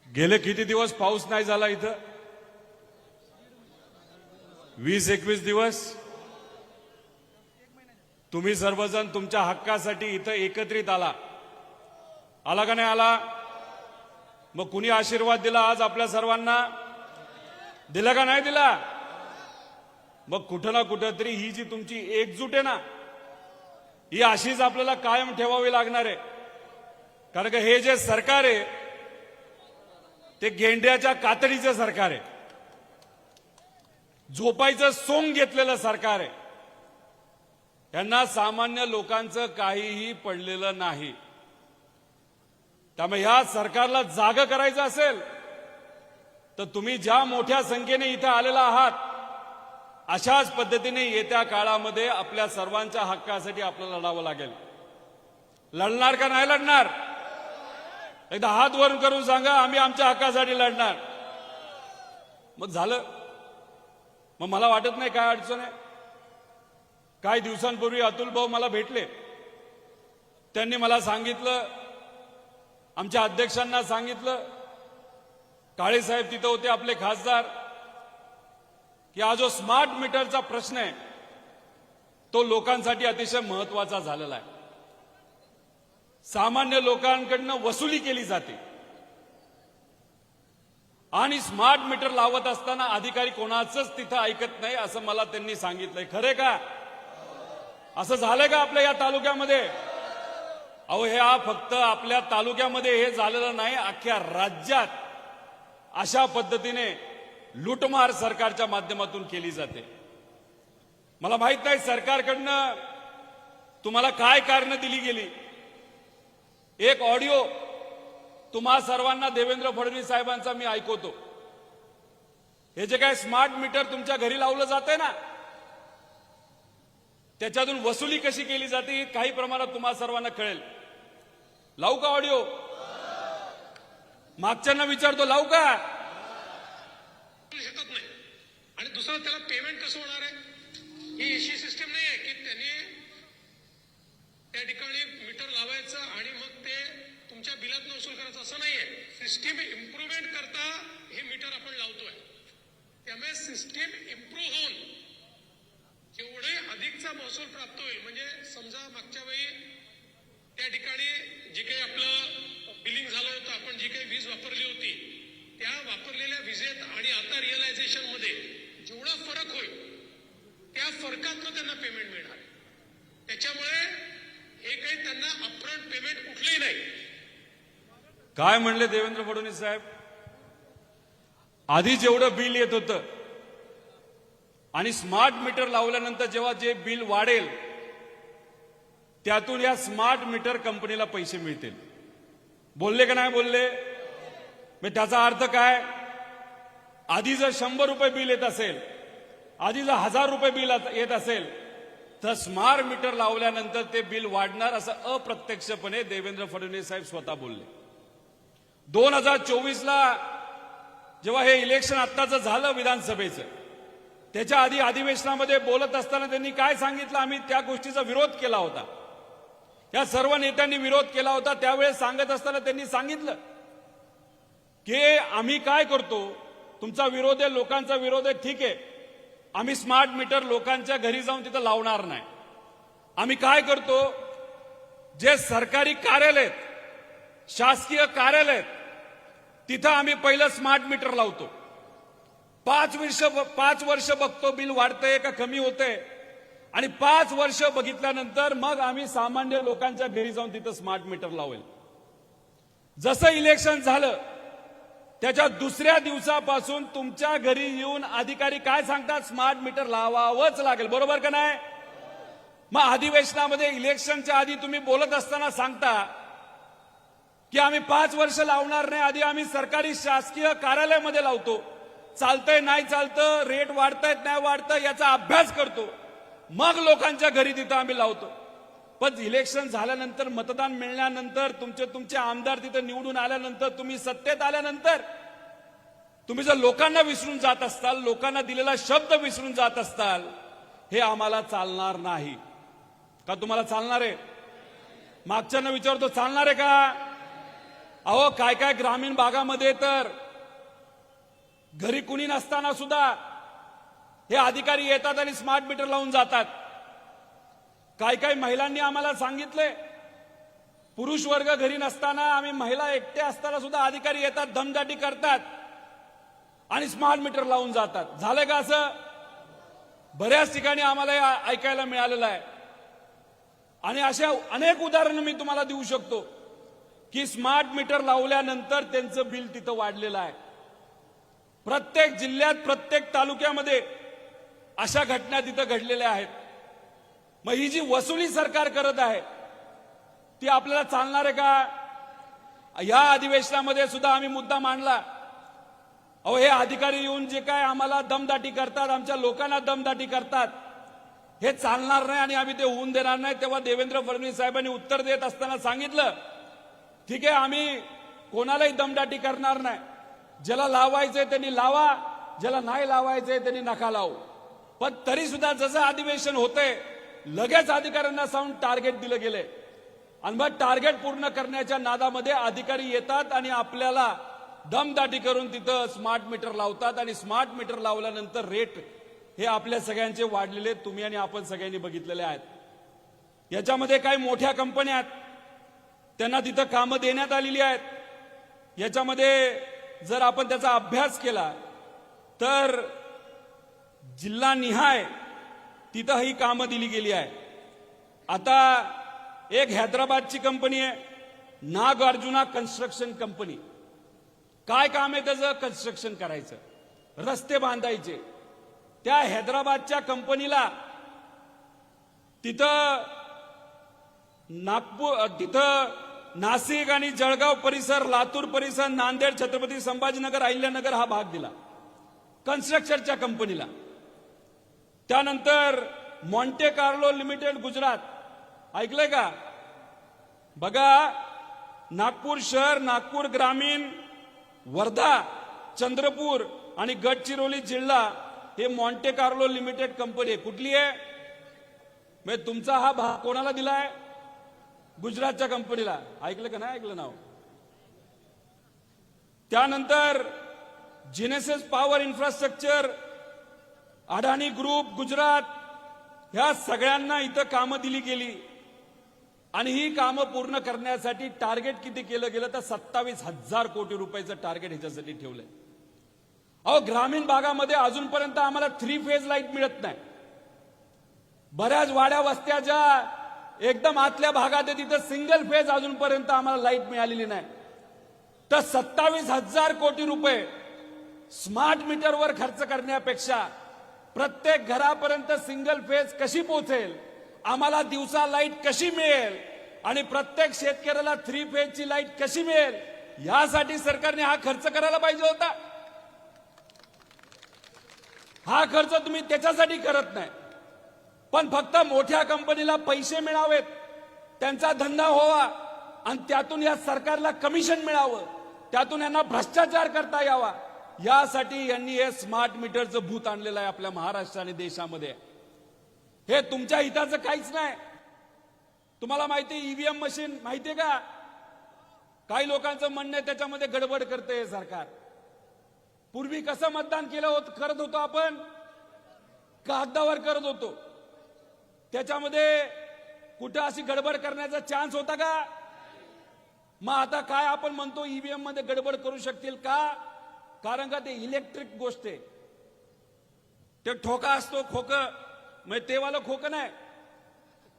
गेले किती दिवस पाऊस नाही झाला इथं? 20-21 दिवस तुम्ही सर्वजण तुमच्या हक्कासाठी इथं एकत्रित आला का नाही आला? मग कुणी आशीर्वाद दिला आज आपल्या सर्वांना? दिला का नाही दिला? मग कुठं ना कुठं तरी ही जी तुमची एकजूट आहे ना, ही अशीच आपल्याला कायम ठेवावी लागणार आहे. कारण का हे जे सरकार आहे ते गेंड्याच्या कातडीचं सरकार आहे, झोपायचं सोंग घेतलेलं सरकार आहे. यांना सामान्य लोकांचं काहीही पडलेलं नाही. त्यामुळे ह्या सरकारला जाग करायचं असेल तर तुम्ही ज्या मोठ्या संख्येने इथं आलेला आहात, अशाच पद्धतीने येत्या काळामध्ये आपल्या सर्वांच्या हक्कासाठी आपल्याला लढावं लागेल. लढणार का नाही लढणार? एकदा हात वर करून सांगा, आम्ही आमच्या हक्कासाठी लढणार. मग झालं. मग मला वाटत नाही काय अडचण आहे. काही दिवसांपूर्वी अतुल भाऊ मला भेटले. त्यांनी मला सांगितलं, आमच्या अध्यक्षांना सांगितलं, काळे साहेब तिथं होते आपले खासदार, की हा जो स्मार्ट मीटरचा प्रश्न आहे तो लोकांसाठी अतिशय महत्वाचा झालेला आहे. सामान्य लोकांकडनं वसुली केली जाते आणि स्मार्ट मीटर लावत असताना अधिकारी कोणाचंच तिथं ऐकत नाही असं मला त्यांनी सांगितलंय. खरे का? असं झालंय का आपल्या या तालुक्यामध्ये? अहो, हे फक्त आपल्या तालुक्यामध्ये हे झालेलं नाही, अख्ख्या राज्यात अशा पद्धतीने लूटमार सरकारच्या माध्यमातून केली जाते. मला माहित नाही सरकारकडनं तुम्हाला काय कारण दिली गेली. एक ऑडिओ तुम्हा सर्वांना देवेंद्र फडणवीस साहेबांचा मी ऐकवतो. हे जे काय स्मार्ट मीटर तुमच्या घरी लावलं जातंय ना, त्याच्यातून वसुली कशी केली जाते ही काही प्रमाणात तुम्हा सर्वांना कळेल. लावू का ऑडिओ? मागच्यांना विचारतो, लावू का? शकत नाही. आणि दुसरं, त्याला पेमेंट कसं होणार आहे? ही अशी सिस्टम नाही आहे की त्यांनी त्या ठिकाणी मीटर लावायचं आणि मग ते तुमच्या बिलात वसूल करायचं, असं नाहीये. सिस्टीम इम्प्रुव्हमेंट करता हे मीटर आपण लावतोय. त्यामुळे सिस्टीम इम्प्रूव्ह होऊन जेवढे अधिकचा महसूल प्राप्त होईल, म्हणजे समजा मागच्या वेळी त्या ठिकाणी जे काही आपलं बिलिंग झालं होतं, आपण जी काही वीज वापरली होती त्या वापरलेल्या विजेत आणि आता रिअलायझेशन मध्ये जेवढा फरक होईल त्या फरकातनं त्यांना पेमेंट मिळणार. त्याच्यामुळे हे काही त्यांना अपफ्रंट पेमेंट कुठलंही नाही. काय म्हणले देवेंद्र फडणवीस साहेब? आधी जेवढं बिल येत होतं आणि स्मार्ट मीटर लावल्यानंतर जेव्हा जे बिल वाढेल त्यातून या स्मार्ट मीटर कंपनीला पैसे मिळतील. बोलले का नाही बोलले? मग त्याचा अर्थ काय? आधी जर 100 रुपये बिल येत असेल, आधी जर 1000 रुपये बिल येत असेल, तर स्मार्ट मीटर लावल्यानंतर ते बिल वाढणार असं अप्रत्यक्षपणे देवेंद्र फडणवीस साहेब स्वतः बोलले. 2024ला जेव्हा हे इलेक्शन आत्ताचं झालं विधानसभेचं, त्याच्या आधी अधिवेशनामध्ये बोलत असताना त्यांनी काय सांगितलं? आम्ही त्या गोष्टीचा विरोध केला होता, या सर्व नेत्यांनी विरोध केला होता. त्यावेळेस सांगत असताना त्यांनी सांगितलं की आम्ही काय करतो, तुमचा विरोध आहे, लोकांचा विरोध आहे, ठीक आहे, आम्ही स्मार्ट मीटर लोकांच्या घरी जाऊन तिथं लावणार नाही. आम्ही काय करतो, जे सरकारी कार्यालय, शासकीय कार्यालय, तिथं आम्ही पहिलं स्मार्ट मीटर लावतो. 5 वर्ष बघतो बिल वाढतंय का कमी होतंय, आणि 5 वर्ष बघितल्यानंतर मग आम्ही सामान्य लोकांच्या घरी जाऊन तिथं स्मार्ट मीटर लावेल. जसं इलेक्शन झालं त्याच्या दुसऱ्या दिवसापासून तुमच्या घरी येऊन अधिकारी काय सांगतात? स्मार्ट मीटर लावावंच लागेल. बरोबर का नाही? मग अधिवेशनामध्ये इलेक्शनच्या आधी तुम्ही बोलत असताना सांगता की आम्ही 5 वर्ष लावणार नाही, आधी आम्ही सरकारी शासकीय कार्यालयामध्ये लावतो, चालतंय नाही चालतं, रेट वाढतायत नाही वाढतं याचा अभ्यास करतो, मग लोकांच्या घरी तिथं आम्ही लावतो. पण इलेक्शन झाल्यानंतर, मतदान मिळाल्यानंतर, तुमचे आमदार तिथं निवडून आल्यानंतर, तुम्ही सत्तेत आल्यानंतर तुम्ही जर लोकांना विसरून जात असताल, लोकांना दिलेला शब्द विसरून जात असताल, हे आम्हाला चालणार नाही. का तुम्हाला चालणार आहे? मागच्यांना विचारतो, चालणार आहे का? अहो काय काय ग्रामीण भागामध्ये तर घरी कुणी नसताना सुद्धा हे अधिकारी येतात आणि स्मार्ट मीटर लावून जातात. काय काय महिलांनी आम्हाला सांगितले, पुरुष वर्ग घरी नसताना आम्ही महिला एकट्या असताना सुद्धा अधिकारी येतात, दमदाटी करतात आणि स्मार्ट मीटर लावून जातात. झालं का असं? बऱ्याच ठिकाणी आम्हाला हे ऐकायला मिळालेलं आहे. आणि अशा अनेक उदाहरणं मी तुम्हाला देऊ शकतो की स्मार्ट मीटर लावल्यानंतर त्यांचं बिल तिथं वाढलेलं आहे. प्रत्येक जिल्ह्यात प्रत्येक तालुक्यामध्ये अशा घटना तिथं घडलेल्या आहेत. मग ही जी वसुली सरकार करत आहे ती आपल्याला चालणार आहे का? या अधिवेशनामध्ये सुद्धा आम्ही मुद्दा मांडला. अहो हे अधिकारी येऊन जे काय आम्हाला दमदाटी करतात, आमच्या लोकांना दमदाटी करतात, हे चालणार नाही आणि आम्ही ते होऊन देणार नाही. तेव्हा देवेंद्र फडणवीस साहेबांनी उत्तर देत असताना सांगितलं, ठीक आहे आम्ही कोणालाही दमदाटी करणार नाही, ज्याला लावायचंय त्यांनी लावा, ज्याला नाही लावायचंय त्यांनी नका लावू. पण तरी सुद्धा जसं अधिवेशन होतंय लगेच अधिकाऱ्यांना सांगून टार्गेट दिलं गेले आणि मग टार्गेट पूर्ण करण्याच्या नादामध्ये अधिकारी येतात आणि आपल्याला दमदाटी करून तिथं स्मार्ट मीटर लावतात. आणि स्मार्ट मीटर लावल्यानंतर रेट हे आपल्या सगळ्यांचे वाढलेले तुम्ही आणि आपण सगळ्यांनी बघितलेले आहेत. याच्यामध्ये काही मोठ्या कंपन्या आहेत, त्यांना तिथं कामं देण्यात आलेली आहेत. याच्यामध्ये जर आपण त्याचा अभ्यास केला तर जिल्हानिहाय तिथं ही कामं दिली गेली आहे. आता एक हैदराबादची कंपनी आहे, नागार्जुना कन्स्ट्रक्शन कंपनी. काय काम आहे त्याचं? कन्स्ट्रक्शन करायचं, रस्ते बांधायचे. त्या हैदराबादच्या कंपनीला तिथं नाशिक आणि जळगाव परिसर, लातूर परिसर, नांदेड, छत्रपती संभाजीनगर, अहिल्यानगर हा भाग दिला कन्स्ट्रक्शनच्या कंपनीला. त्यानंतर मॉन्टे कार्लो लिमिटेड गुजरात, ऐकलंय का? बघा, नागपूर शहर, नागपूर ग्रामीण, वर्धा, चंद्रपूर आणि गडचिरोली जिल्हा हे मॉन्टे कार्लो लिमिटेड कंपनी आहे. कुठली आहे? म्हणजे तुमचा हा भाग कोणाला दिलाय? गुजरातच्या कंपनीला. ऐकलं का नाही ऐकलं नाव? त्यानंतर जेनेसिस पॉवर इन्फ्रास्ट्रक्चर, अडाणी ग्रुप गुजरात, ह्या सगळ्यांना इथं कामं दिली गेली. आणि ही कामं पूर्ण करण्यासाठी टार्गेट किती केलं गेलं तर 27,000 कोटी रुपयाचं टार्गेट ह्याच्यासाठी ठेवलंय. अहो ग्रामीण भागामध्ये अजूनपर्यंत आम्हाला 3 फेज लाईट मिळत नाही. बऱ्याच वाड्या वस्त्या ज्या एकदम आतल्या भागात आहे तिथं सिंगल फेज अजूनपर्यंत आम्हाला लाईट मिळालेली नाही. तर 27,000 कोटी रुपये स्मार्ट मीटरवर खर्च करण्यापेक्षा प्रत्येक घरापर्यंत सिंगल फेज कशी पोहोचेल, आम्हाला दिवसा लाईट कशी मिळेल आणि प्रत्येक शेतकऱ्याला 3 फेजची लाईट कशी मिळेल, यासाठी सरकारने हा खर्च करायला पाहिजे होता. हा खर्च तुम्ही त्याच्यासाठी करत नाही, पण फक्त मोठ्या कंपनीला पैसे मिळावेत, त्यांचा धंदा व्हावा आणि त्यातून या सरकारला कमिशन मिळावं, त्यातून यांना भ्रष्टाचार करता यावा, यासाठी यांनी हे स्मार्ट मीटरचं भूत आणलेलं आहे आपल्या महाराष्ट्र आणि देशामध्ये. हे तुमच्या हिताचं काहीच नाही. तुम्हाला माहिती ईव्हीएम मशीन माहितीये का? काही लोकांचं म्हणणं आहे त्याच्यामध्ये गडबड करते हे सरकार. पूर्वी कसं मतदान करत होतो आपण? कागदावर करत होतो. त्याच्यामध्ये कुठं अशी गडबड करण्याचा चान्स होता का? मग आता काय आपण म्हणतो ईव्हीएम मध्ये गडबड करू शकतील का? कारण का ते इलेक्ट्रिक गोष्ट आहे. ते ठोका असतो, खोकं, म्हणजे ते वाला खोकं नाही,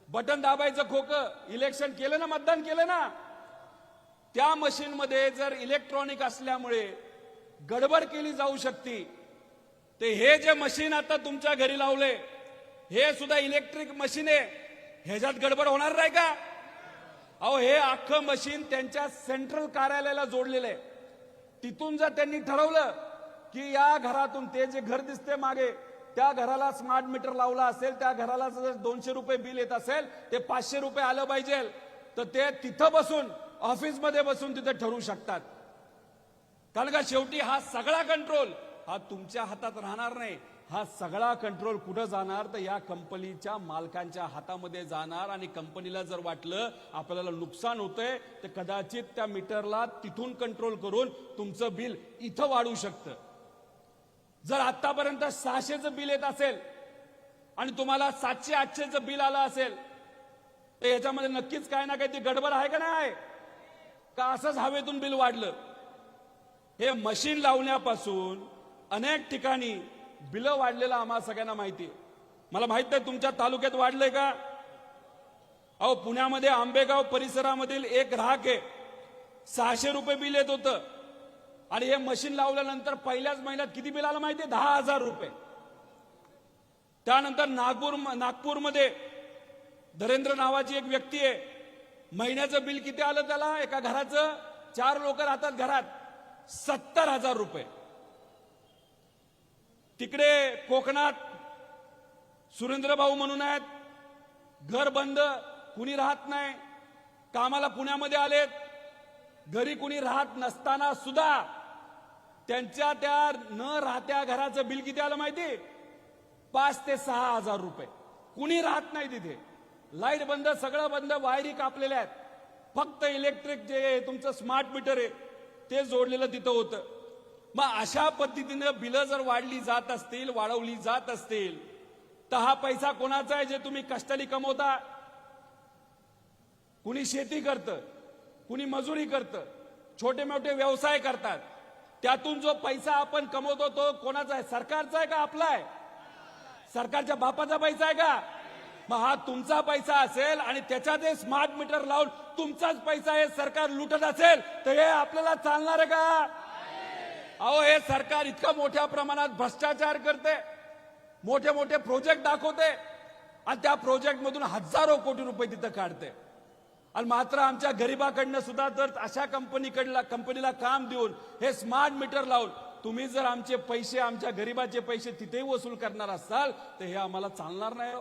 बटन दाबायचं खोकं. इलेक्शन केलं ना, मतदान केलं ना, त्या मशीन मध्ये जर इलेक्ट्रॉनिक असल्यामुळे गडबड केली जाऊ शकते. ते हे जे मशीन आता तुमच्या घरी लावले हे सुद्धा इलेक्ट्रिक मशीन आहे, ह्याच्यात गडबड होणार नाही का? अहो हे अख्खं मशीन त्यांच्या सेंट्रल कार्यालयाला जोडलेलं आहे. तिथून जर त्यांनी ठरवलं की या घरातून, ते जे घर दिसते मागे त्या घराला स्मार्ट मीटर लावला असेल, त्या घराला जर 200 रुपये बिल येत असेल, ते 500 रुपये आलं पाहिजे, तर ते तिथं बसून, ऑफिसमध्ये बसून तिथे ठरवू शकतात. कारण का शेवटी हा सगळा कंट्रोल हा तुमच्या हातात राहणार नाही, हा सगळा कंट्रोल कुठं जाणार तर या कंपनीच्या मालकांच्या हातामध्ये जाणार आणि कंपनीला जर वाटलं आपल्याला नुकसान होतंय तर कदाचित त्या मीटरला तिथून कंट्रोल करून तुमचं बिल इथं वाढू शकतं. जर आतापर्यंत 600चं बिल येत असेल आणि तुम्हाला 700-800चं बिल आलं असेल तर याच्यामध्ये नक्कीच काय ना काही ती गडबड आहे का नाही, का असंच हवेतून बिल वाढलं. हे मशीन लावण्यापासून अनेक ठिकाणी बिलं वाढलेलं आम्हाला सगळ्यांना माहिती आहे. मला माहित नाही तुमच्या तालुक्यात वाढलंय का. अहो पुण्यामध्ये आंबेगाव परिसरामधील एक ग्राहक आहे, 600 रुपये बिल येत होतं आणि हे मशीन लावल्यानंतर पहिल्याच महिन्यात किती बिल आलं माहितीये, 10,000 रुपये. त्यानंतर नागपूरमध्ये धरेंद्र नावाची एक व्यक्ती आहे, महिन्याचं बिल किती आलं त्याला, एका घराचं 4 लोक राहतात घरात, 70,000 रुपये. तिकडे कोकणात सुरेंद्र भाऊ म्हणून आहेत, घर बंद, कुणी राहत नाही, कामाला पुण्यामध्ये आलेत, घरी कुणी राहत नसताना सुद्धा त्यांच्या त्या न राहत्या घराचं बिल किती आलं माहिती, 5,000 ते 6,000 रुपये. कुणी राहत नाही तिथे, लाईट बंद, सगळं बंद, वायरी कापलेल्या आहेत, फक्त इलेक्ट्रिक जे तुमचं स्मार्ट मीटर आहे ते जोडलेलं तिथं होतं. मग अशा पद्धतीने बिलं जर वाढली जात असतील, वाढवली जात असतील तर हा पैसा कोणाचा आहे जे तुम्ही कष्टाने कमवता. कुणी शेती करतं, कुणी मजुरी करतं, छोटे मोठे व्यवसाय करतात, त्यातून जो पैसा आपण कमवतो तो कोणाचा आहे, सरकारचा आहे का आपला आहे, सरकारच्या बापाचा पैसा आहे का. मग हा तुमचा पैसा असेल आणि त्याच्यात स्मार्ट मीटर लावून तुमचाच पैसा हे सरकार लुटत असेल तर हे आपल्याला चालणार आहे का. अहो हे सरकार इतका मोठ्या प्रमाणात भ्रष्टाचार करते, मोठे मोठे प्रोजेक्ट दाखवते आणि त्या प्रोजेक्ट मधून हजारो कोटी रुपये तिथं काढते. आणि मात्र आमच्या गरिबाकडनं सुद्धा जर अशा कंपनीला काम देऊन हे स्मार्ट मीटर लावून तुम्ही जर आमचे पैसे, आमच्या गरिबाचे पैसे तिथेही वसूल करणार असाल तर हे आम्हाला चालणार नाही.